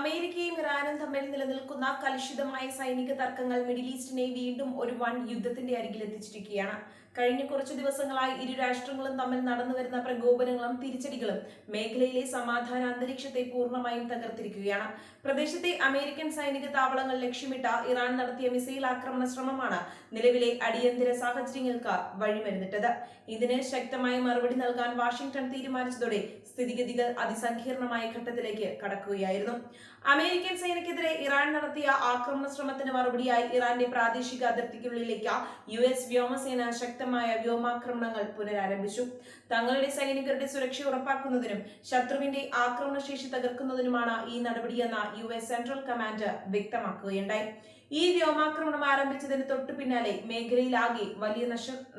അമേരിക്കയും ഇറാനും തമ്മിൽ നിലനിൽക്കുന്ന കലുഷിതമായ സൈനിക തർക്കങ്ങൾ മിഡിൽ ഈസ്റ്റിനെ വീണ്ടും ഒരു വൻ യുദ്ധത്തിന്റെ അരികിലെത്തിച്ചിരിക്കുകയാണ്. കഴിഞ്ഞ കുറച്ചു ദിവസങ്ങളായി ഇരു രാഷ്ട്രങ്ങളും തമ്മിൽ നടന്നുവരുന്ന പ്രകോപനങ്ങളും തിരിച്ചടികളും മേഖലയിലെ സമാധാന അന്തരീക്ഷത്തെ പൂർണ്ണമായും തകർത്തിരിക്കുകയാണ്. പ്രദേശത്തെ അമേരിക്കൻ സൈനിക താവളങ്ങൾ ലക്ഷ്യമിട്ട ഇറാൻ നടത്തിയ മിസൈൽ ആക്രമണ ശ്രമമാണ് നിലവിലെ അടിയന്തര സാഹചര്യങ്ങൾക്ക് വഴിമരുന്നിട്ടത്. ഇതിന് ശക്തമായ മറുപടി നൽകാൻ വാഷിംഗ്ടൺ തീരുമാനിച്ചതോടെ സ്ഥിതിഗതികൾ അതിസങ്കീർണമായ ഘട്ടത്തിലേക്ക് കടക്കുകയായിരുന്നു. അമേരിക്കൻ സേനയ്ക്കെതിരെ ഇറാൻ നടത്തിയ ആക്രമണ ശ്രമത്തിന് മറുപടിയായി ഇറാന്റെ പ്രാദേശിക അതിർത്തിക്കുള്ളിലേക്ക് US വ്യോമസേന ശക്തമായ വ്യോമാക്രമണങ്ങൾ പുനരാരംഭിച്ചു. തങ്ങളുടെ സൈനികരുടെ സുരക്ഷ ഉറപ്പാക്കുന്നതിനും ശത്രുവിന്റെ ആക്രമണശേഷി തകർക്കുന്നതിനുമാണ് ഈ നടപടിയെന്ന് US സെൻട്രൽ കമാൻഡ് വ്യക്തമാക്കുകയുണ്ടായി. ഈ വ്യോമാക്രമണം ആരംഭിച്ചതിന് തൊട്ടു പിന്നാലെ മേഖലയിലാകെ വലിയ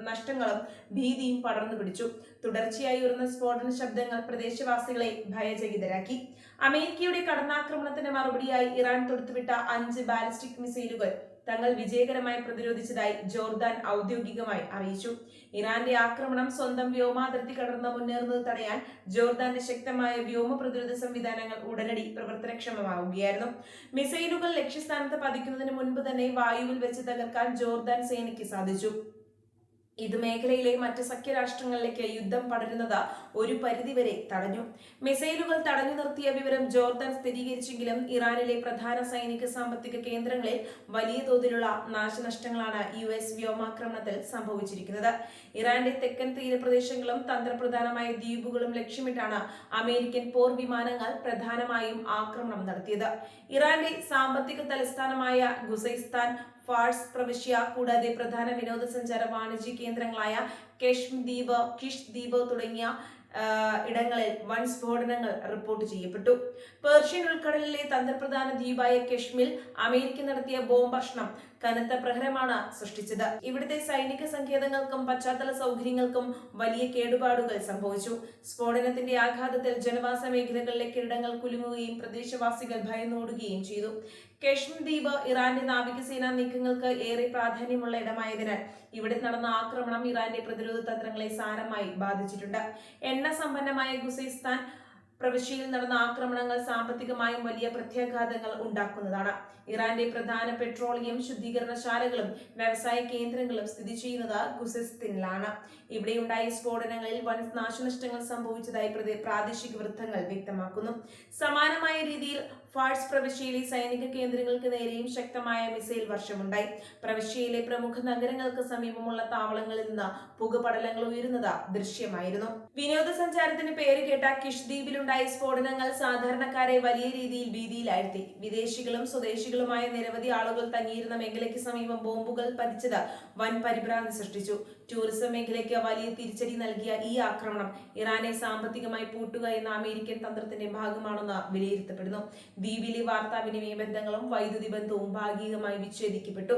നഷ്ടങ്ങളും ഭീതിയും പടർന്നു പിടിച്ചു. തുടർച്ചയായി ഉയർന്ന സ്ഫോടന ശബ്ദങ്ങൾ പ്രദേശവാസികളെ ഭയചകിതരാക്കി. അമേരിക്കയുടെ കടന്നാക്രമണത്തിന് മറുപടിയായി ഇറാൻ തൊടുത്തുവിട്ട 5 ബാലിസ്റ്റിക് മിസൈലുകൾ തങ്ങൾ വിജയകരമായി പ്രതിരോധിച്ചതായി ജോർദാൻ ഔദ്യോഗികമായി അറിയിച്ചു. ഇറാന്റെ ആക്രമണം സ്വന്തം വ്യോമാതിർത്തി കടന്ന് മുന്നേറുന്നത് തടയാൻ ജോർദാന്റെ ശക്തമായ വ്യോമ പ്രതിരോധ സംവിധാനങ്ങൾ ഉടനടി പ്രവർത്തനക്ഷമമാവുകയായിരുന്നു. മിസൈലുകൾ ലക്ഷ്യസ്ഥാനത്ത് പതിക്കുന്നതിന് മുൻപ് തന്നെ വായുവിൽ വെച്ച് തകർക്കാൻ ജോർദാൻ സേനയ്ക്ക് സാധിച്ചു. ഇത് മേഖലയിലെ മറ്റ് സഖ്യരാഷ്ട്രങ്ങളിലേക്ക് യുദ്ധം പടരുന്നത് ഒരു പരിധിവരെ തടഞ്ഞു. മിസൈലുകൾ തടഞ്ഞു നിർത്തിയ വിവരം ജോർദാൻ സ്ഥിരീകരിച്ചെങ്കിലും ഇറാനിലെ പ്രധാന സൈനിക സാമ്പത്തിക കേന്ദ്രങ്ങളിൽ വലിയ തോതിലുള്ള നാശനഷ്ടങ്ങളാണ് US വ്യോമാക്രമണത്തിൽ സംഭവിച്ചിരിക്കുന്നത്. ഇറാന്റെ തെക്കൻ തീരപ്രദേശങ്ങളും തന്ത്രപ്രധാനമായ ദ്വീപുകളും ലക്ഷ്യമിട്ടാണ് അമേരിക്കൻ പോർ വിമാനങ്ങൾ പ്രധാനമായും ആക്രമണം നടത്തിയത്. ഇറാന്റെ സാമ്പത്തിക തലസ്ഥാനമായ ഖുസൈസ്ഥാൻ, ഫാർസ് പ്രവിശ്യ കൂടാതെ പ്രധാന വിനോദസഞ്ചാര വാണിജ്യ കേന്ദ്രങ്ങളായ കിഷ് ദ്വീപ് തുടങ്ങിയ ഇടങ്ങളിൽ വൻ സ്ഫോടനങ്ങൾ റിപ്പോർട്ട് ചെയ്യപ്പെട്ടു. പേർഷ്യൻ ഉൾക്കടലിലെ തന്ത്രപ്രധാന ദ്വീപായ കശ്മീരിൽ അമേരിക്ക നടത്തിയ ബോംബർഷണം കനത്ത പ്രഹരമാണ് സൃഷ്ടിച്ചത്. ഇവിടുത്തെ സൈനിക സങ്കേതങ്ങൾക്കും പശ്ചാത്തല സൗകര്യങ്ങൾക്കും വലിയ കേടുപാടുകൾ സംഭവിച്ചു. സ്ഫോടനത്തിന്റെ ആഘാതത്തിൽ ജനവാസ മേഖലകളിലെ കെട്ടിടങ്ങൾ കുലുങ്ങുകയും പ്രദേശവാസികൾ ഭയന്നോടുകയും ചെയ്തു. കശ്മീർ ദ്വീപ് ഇറാന്റെ നാവികസേനാ നീക്കങ്ങൾക്ക് ഏറെ പ്രാധാന്യമുള്ള ഇടമായതിനാൽ ഇവിടെ നടന്ന ആക്രമണം ഇറാന്റെ പ്രതിരോധ തന്ത്രങ്ങളെ സാരമായി ബാധിച്ചിട്ടുണ്ട്. എണ്ണ സമ്പന്നമായ ഖുസൈസ്ഥാൻ പ്രവിശ്യയിൽ നടന്ന ആക്രമണങ്ങൾ സാമ്പത്തികമായും വലിയ പ്രത്യാഘാതങ്ങൾ ഉണ്ടാക്കുന്നതാണ്. ഇറാന്റെ പ്രധാന പെട്രോളിയം ശുദ്ധീകരണശാലകളും വ്യവസായ കേന്ദ്രങ്ങളും സ്ഥിതി ചെയ്യുന്നത് ഖുസൈസ്ഥാനിലാണ്. ഇവിടെയുണ്ടായ സ്ഫോടനങ്ങളിൽ വൻ നാശനഷ്ടങ്ങൾ സംഭവിച്ചതായി പ്രാദേശിക വൃത്തങ്ങൾ വ്യക്തമാക്കുന്നു. സമാനമായ രീതിയിൽ ഫാർസ് പ്രവിശ്യയിലെ സൈനിക കേന്ദ്രങ്ങൾക്ക് നേരെയും ശക്തമായ മിസൈൽ വർഷമുണ്ടായി. പ്രവിശ്യയിലെ പ്രമുഖ നഗരങ്ങൾക്ക് സമീപമുള്ള താവളങ്ങളിൽ നിന്ന് പുകപടലങ്ങൾ ഉയരുന്നത് ദൃശ്യമായിരുന്നു. വിനോദസഞ്ചാരത്തിന് പേരുകേട്ട കിഷ് ദ്വീപിലുണ്ടായ സ്ഫോടനങ്ങൾ സാധാരണക്കാരെ വലിയ രീതിയിൽ ഭീതിയിലാഴ്ത്തി. വിദേശികളും സ്വദേശികളുമായ നിരവധി ആളുകൾ തങ്ങിയിരുന്ന മേഖലയ്ക്ക് സമീപം ബോംബുകൾ പതിച്ചത് വൻ പരിഭ്രാന്തി സൃഷ്ടിച്ചു. ടൂറിസം മേഖലയ്ക്ക് വലിയ തിരിച്ചടി നൽകിയ ഈ ആക്രമണം ഇറാനെ സാമ്പത്തികമായി പൂട്ടുക എന്ന അമേരിക്കൻ തന്ത്രത്തിന്റെ ഭാഗമാണെന്ന് വിലയിരുത്തപ്പെടുന്നു. ദ്വീപിലെ വാർത്താവിനിമയ ബന്ധങ്ങളും വൈദ്യുതി ബന്ധവും ഭാഗികമായി വിച്ഛേദിക്കപ്പെട്ടു.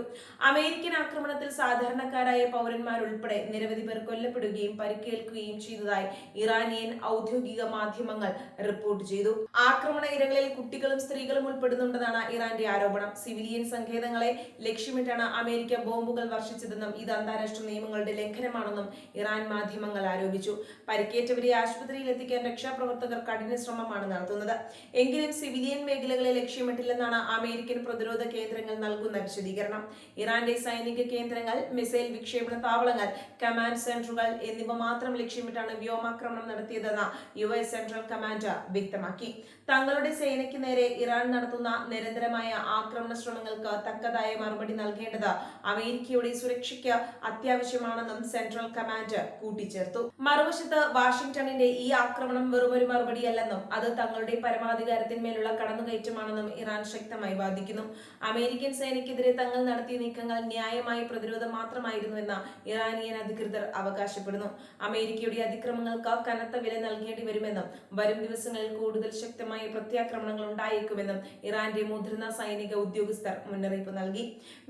അമേരിക്കൻ ആക്രമണത്തിൽ സാധാരണക്കാരായ പൗരന്മാരുൾപ്പെടെ നിരവധി പേർ കൊല്ലപ്പെടുകയും പരിക്കേൽക്കുകയും ചെയ്തതായി ഇറാനിയൻ ഔദ്യോഗിക മാധ്യമങ്ങൾ റിപ്പോർട്ട് ചെയ്തു. ആക്രമണ ഇരകളിൽ കുട്ടികളും സ്ത്രീകളും ഉൾപ്പെടുന്നുണ്ടെന്നാണ് ഇറാന്റെ ആരോപണം. സിവിലിയൻ സങ്കേതങ്ങളെ ലക്ഷ്യമിട്ടാണ് അമേരിക്ക ബോംബുകൾ വർഷിച്ചതെന്നും ഇത് അന്താരാഷ്ട്ര നിയമങ്ങളുടെ ലംഘനമാണെന്നും ഇറാൻ മാധ്യമങ്ങൾ ആരോപിച്ചു. പരിക്കേറ്റവരെ ആശുപത്രിയിൽ എത്തിക്കാൻ രക്ഷാപ്രവർത്തകർ കഠിന ശ്രമമാണ് നടത്തുന്നത്. എങ്കിലും സിവിലിയൻ മേഖലകളെ ലക്ഷ്യമിട്ടില്ലെന്നാണ് അമേരിക്കൻ പ്രതിരോധ കേന്ദ്രങ്ങൾ നൽകുന്ന വിശദീകരണം. ഇറാന്റെ സൈനിക കേന്ദ്രങ്ങൾ, മിസൈൽ വിക്ഷേപണ താവളങ്ങൾ, കമാൻഡ് സെന്ററുകൾ എന്നിവ മാത്രം ലക്ഷ്യമിട്ടാണ് വ്യോമാക്രമണം നടത്തിയതെന്ന് US സെൻട്രൽ കമാൻഡ് വ്യക്തമാക്കി. തങ്ങളുടെ സേനയ്ക്ക് നേരെ ഇറാൻ നടത്തുന്ന നിരന്തരമായ ആക്രമണ ശ്രമങ്ങൾക്ക് തക്കതായ മറുപടി നൽകേണ്ടത് അമേരിക്കയുടെ സുരക്ഷയ്ക്ക് അത്യാവശ്യമാണെന്നും സെൻട്രൽ കമാൻഡ് കൂട്ടിച്ചേർത്തു. മറുവശത്ത് വാഷിംഗ്ടണിന്റെ ഈ ആക്രമണം വെറുമൊരു മറുപടിയല്ലെന്നും അത് തങ്ങളുടെ പരമാധികാരത്തിന്മേലുള്ള കടന്നുകയറ്റമാണെന്നും ഇറാൻ ശക്തമായി വാദിക്കുന്നു. അമേരിക്കൻ സേനയ്ക്കെതിരെ തങ്ങൾ നടത്തിയ നീക്കങ്ങൾ ന്യായമായ പ്രതിരോധം മാത്രമായിരുന്നുവെന്ന് ഇറാനിയൻ അധികൃതർ അവകാശപ്പെടുന്നു. അമേരിക്കയുടെ അതിക്രമങ്ങൾക്ക് കനത്ത വില നൽകേണ്ടി വരുമെന്നും വരും ദിവസങ്ങളിൽ കൂടുതൽ ശക്തമായ പ്രത്യാക്രമണങ്ങൾ ഉണ്ടായേക്കുമെന്നും ഇറാന്റെ മുതിർന്ന സൈനിക ഉദ്യോഗസ്ഥർ മുന്നറിയിപ്പ് നൽകി.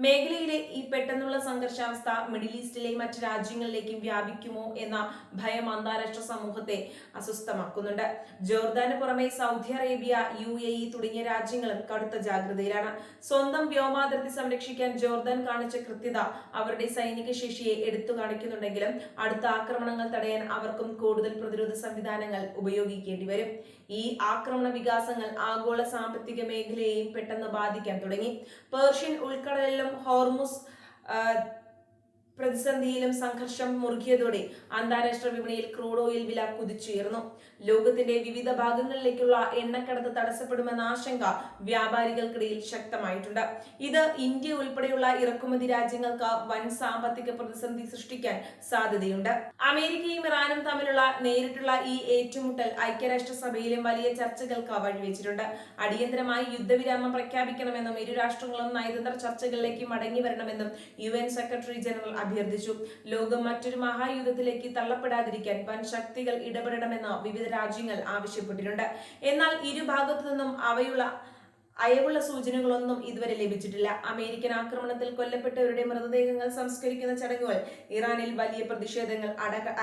മേഖലയിലെ ഈ പെട്ടെന്നുള്ള സംഘർഷാവസ്ഥ മിഡിൽ ഈസ്റ്റിലെ മറ്റ് രാജ്യങ്ങളിലേക്കും വ്യാപിക്കുമോ എന്ന ഭയം അന്താരാഷ്ട്ര സമൂഹത്തെ അസ്വസ്ഥമാക്കുന്നുണ്ട്. ജോർദാന് പുറമെ സൗദി അറേബ്യ, UAE തുടങ്ങിയ രാജ്യങ്ങളും കടുത്ത ജാഗ്രതയിലാണ്. സ്വന്തം വ്യോമാതിർത്തി സംരക്ഷിക്കാൻ ജോർദാൻ കാണിച്ച കൃത്യത അവരുടെ സൈനിക ശേഷിയെ എടുത്തു കാണിക്കുന്നുണ്ടെങ്കിലും അടുത്ത ആക്രമണങ്ങൾ തടയാൻ അവർക്കും കൂടുതൽ പ്രതിരോധ സംവിധാനങ്ങൾ ഉപയോഗിക്കേണ്ടി വരും. ഈ ആക്രമണ വികാസങ്ങൾ ആഗോള സാമ്പത്തിക മേഖലയെയും പെട്ടെന്ന് ബാധിക്കാൻ തുടങ്ങി. പേർഷ്യൻ ഉൾക്കടലിലും ഹോർമുസ് പ്രതിസന്ധിയിലും സംഘർഷം മുറുകിയതോടെ അന്താരാഷ്ട്ര വിപണിയിൽ ക്രൂഡ് ഓയിൽ വില കുതിച്ചുയർന്നു. ലോകത്തിന്റെ വിവിധ ഭാഗങ്ങളിലേക്കുള്ള എണ്ണക്കടത്ത് തടസ്സപ്പെടുമെന്ന ആശങ്ക വ്യാപാരികൾക്കിടയിൽ ശക്തമായിട്ടുണ്ട്. ഇത് ഇന്ത്യ ഉൾപ്പെടെയുള്ള ഇറക്കുമതി രാജ്യങ്ങൾക്ക് വൻ സാമ്പത്തിക പ്രതിസന്ധി സൃഷ്ടിക്കാൻ സാധ്യതയുണ്ട്. അമേരിക്കയും ഇറാനും തമ്മിലുള്ള നേരിട്ടുള്ള ഈ ഏറ്റുമുട്ടൽ ഐക്യരാഷ്ട്രസഭയിലും വലിയ ചർച്ചകൾക്ക് വഴിവെച്ചിട്ടുണ്ട്. അടിയന്തരമായി യുദ്ധവിരാമം പ്രഖ്യാപിക്കണമെന്നും ഇരു രാഷ്ട്രങ്ങളും നയതന്ത്ര ചർച്ചകളിലേക്ക് മടങ്ങി വരണമെന്നും UN സെക്രട്ടറി ജനറൽ അഭ്യർത്ഥിച്ചു. ലോകം മറ്റൊരു മഹായുദ്ധത്തിലേക്ക് തള്ളപ്പെടാതിരിക്കാൻ വൻ ശക്തികൾ ഇടപെടണമെന്ന് വിവിധ രാജ്യങ്ങൾ ആവശ്യപ്പെട്ടിട്ടുണ്ട്. എന്നാൽ ഇരുഭാഗത്തു നിന്നും അയവുള്ള സൂചനകളൊന്നും ഇതുവരെ ലഭിച്ചിട്ടില്ല. അമേരിക്കൻ ആക്രമണത്തിൽ കൊല്ലപ്പെട്ടവരുടെ മൃതദേഹങ്ങൾ സംസ്കരിക്കുന്ന ചടങ്ങുകൾ ഇറാനിൽ വലിയ പ്രതിഷേധങ്ങൾ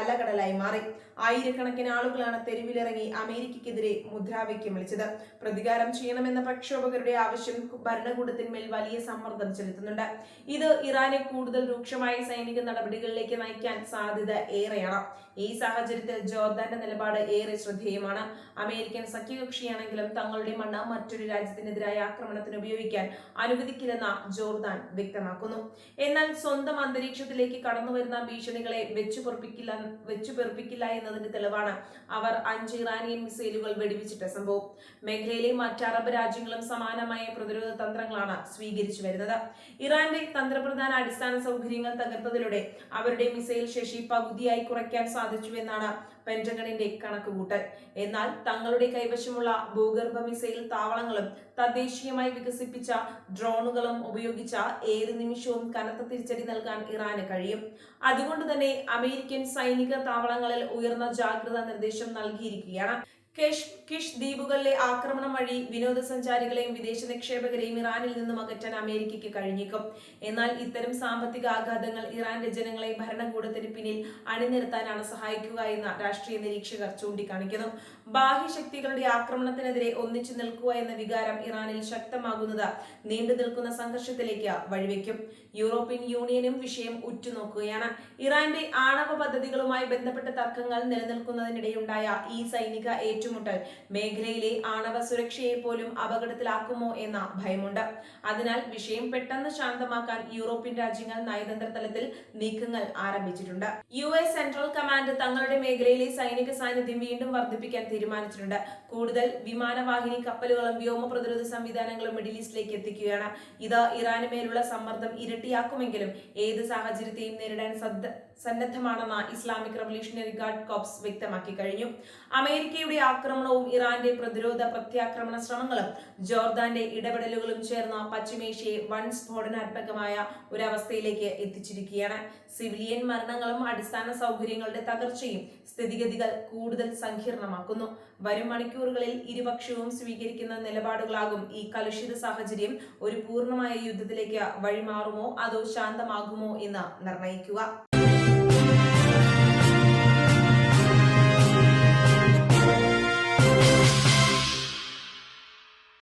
അലകടലായി മാറി. ആയിരക്കണക്കിന് ആളുകളാണ് തെരുവിലിറങ്ങി അമേരിക്കയ്ക്കെതിരെ മുദ്രാവാക്യം വിളിച്ചത്. പ്രതികാരം ചെയ്യണമെന്ന പ്രക്ഷോഭകരുടെ ആവശ്യം ഭരണകൂടത്തിന്മേൽ വലിയ സമ്മർദ്ദം ചെലുത്തുന്നുണ്ട്. ഇത് ഇറാനെ കൂടുതൽ രൂക്ഷമായ സൈനിക നടപടികളിലേക്ക് നയിക്കാൻ സാധ്യത ഏറെയാണ്. ഈ സാഹചര്യത്തിൽ ജോർദാന്റെ നിലപാട് ഏറെ ശ്രദ്ധേയമാണ്. അമേരിക്കൻ സഖ്യകക്ഷിയാണെങ്കിലും തങ്ങളുടെ മണ്ണ് മറ്റൊരു രാജ്യത്തിനെതിരായ ആക്രമണത്തിന് ഉപയോഗിക്കാൻ അനുവദിക്കില്ലെന്ന് ജോർദാൻ വ്യക്തമാക്കുന്നു. എന്നാൽ സ്വന്തം അന്തരീക്ഷത്തിലേക്ക് കടന്നുവരുന്ന ഭീഷണികളെ വെച്ചുപൊറുപ്പിക്കില്ല എന്നതിന്റെ തെളിവാണ് അവർ 5 ഇറാനിയൻ മിസൈലുകൾ വെടിവെച്ചിട്ട സംഭവം. മേഖലയിലെ മറ്റ് അറബ് രാജ്യങ്ങളും സമാനമായ പ്രതിരോധ തന്ത്രങ്ങളാണ് സ്വീകരിച്ചു വരുന്നത്. ഇറാന്റെ തന്ത്രപ്രധാന അടിസ്ഥാന സൗകര്യങ്ങൾ തകർത്തതിലൂടെ അവരുടെ മിസൈൽ ശേഷി പകുതിയായി കുറയ്ക്കാൻ സാധിച്ചുവെന്നാണ് പെന്റഗണിന്റെ കണക്കുകൂട്ടൽ. എന്നാൽ തങ്ങളുടെ കൈവശമുള്ള ഭൂഗർഭ മിസൈൽ താവളങ്ങളും തദ്ദേശീയമായി വികസിപ്പിച്ച ഡ്രോണുകളും ഉപയോഗിച്ച ഏത് നിമിഷവും കനത്ത തിരിച്ചടി നൽകാൻ ഇറാന് കഴിയും. അതുകൊണ്ട് തന്നെ അമേരിക്കൻ സൈനിക താവളങ്ങളിൽ ഉയർന്ന ജാഗ്രതാ നിർദ്ദേശം നൽകിയിരിക്കുകയാണ്. കിഷ് ദ്വീപുകളിലെ ആക്രമണം വഴി വിനോദസഞ്ചാരികളെയും വിദേശ നിക്ഷേപകരെയും ഇറാനിൽ നിന്നും അകറ്റാൻ അമേരിക്കയ്ക്ക് കഴിഞ്ഞേക്കും. എന്നാൽ ഇത്തരം സാമ്പത്തിക ആഘാതങ്ങൾ ഇറാന്റെ ജനങ്ങളെ ഭരണകൂടത്തിന് പിന്നിൽ അണിനിരത്താനാണ് സഹായിക്കുക എന്ന് രാഷ്ട്രീയ നിരീക്ഷകർ ചൂണ്ടിക്കാണിക്കുന്നു. ബാഹ്യശക്തികളുടെ ആക്രമണത്തിനെതിരെ ഒന്നിച്ചു നിൽക്കുക എന്ന വികാരം ഇറാനിൽ ശക്തമാകുന്നത് നീണ്ടു നിൽക്കുന്ന സംഘർഷത്തിലേക്ക് വഴിവെക്കും. യൂറോപ്യൻ യൂണിയനും വിഷയം ഉറ്റുനോക്കുകയാണ്. ഇറാന്റെ ആണവ പദ്ധതികളുമായി ബന്ധപ്പെട്ട തർക്കങ്ങൾ നിലനിൽക്കുന്നതിനിടെയുണ്ടായ ഈ സൈനിക ഏറ്റുമുട്ടൽ മേഖലയിലെ ആണവ സുരക്ഷയെ പോലും അപകടത്തിലാക്കുമോ എന്ന ഭയമുണ്ട്. അതിനാൽ വിഷയം പെട്ടെന്ന് ശാന്തമാക്കാൻ യൂറോപ്യൻ രാജ്യങ്ങൾ നയതന്ത്ര തലത്തിൽ നീക്കങ്ങൾ ആരംഭിച്ചിട്ടുണ്ട്. US സെൻട്രൽ കമാൻഡ് തങ്ങളുടെ മേഖലയിലെ സൈനിക സാന്നിധ്യം വീണ്ടും വർദ്ധിപ്പിക്കാൻ തീരുമാനിച്ചിട്ടുണ്ട്. കൂടുതൽ വിമാനവാഹിനി കപ്പലുകളും വ്യോമ പ്രതിരോധ സംവിധാനങ്ങളും മിഡിൽ ഈസ്റ്റിലേക്ക് എത്തിക്കുകയാണ്. ഇത് ഇറാന് മേലുള്ള സമ്മർദ്ദം ഇരട്ടിയാക്കുമെങ്കിലും ഏത് സാഹചര്യത്തെയും നേരിടാൻ സന്നദ്ധമാണെന്ന് ഇസ്ലാമിക് റവല്യൂഷണറി ഗാർഡ് കോർപ്സ് വ്യക്തമാക്കി കഴിഞ്ഞു. അമേരിക്കയുടെ ആക്രമണവും ഇറാന്റെ പ്രതിരോധ പ്രത്യാക്രമണ ശ്രമങ്ങളും ജോർദാന്റെ ഇടപെടലുകളും ചേർന്ന് പശ്ചിമേഷ്യയെ വൻ സ്ഫോടനാത്മകമായ ഒരവസ്ഥയിലേക്ക് എത്തിച്ചിരിക്കുകയാണ്. സിവിലിയൻ മരണങ്ങളും അടിസ്ഥാന സൗകര്യങ്ങളുടെ തകർച്ചയും സ്ഥിതിഗതികൾ കൂടുതൽ സങ്കീർണമാക്കുന്നു. വരും മണിക്കൂറുകളിൽ ഇരുപക്ഷവും സ്വീകരിക്കുന്ന നിലപാടുകളാകും ഈ കലുഷിത സാഹചര്യം ഒരു പൂർണ്ണമായ യുദ്ധത്തിലേക്ക് വഴിമാറുമോ അതോ ശാന്തമാകുമോ എന്ന് നിർണയിക്കുക.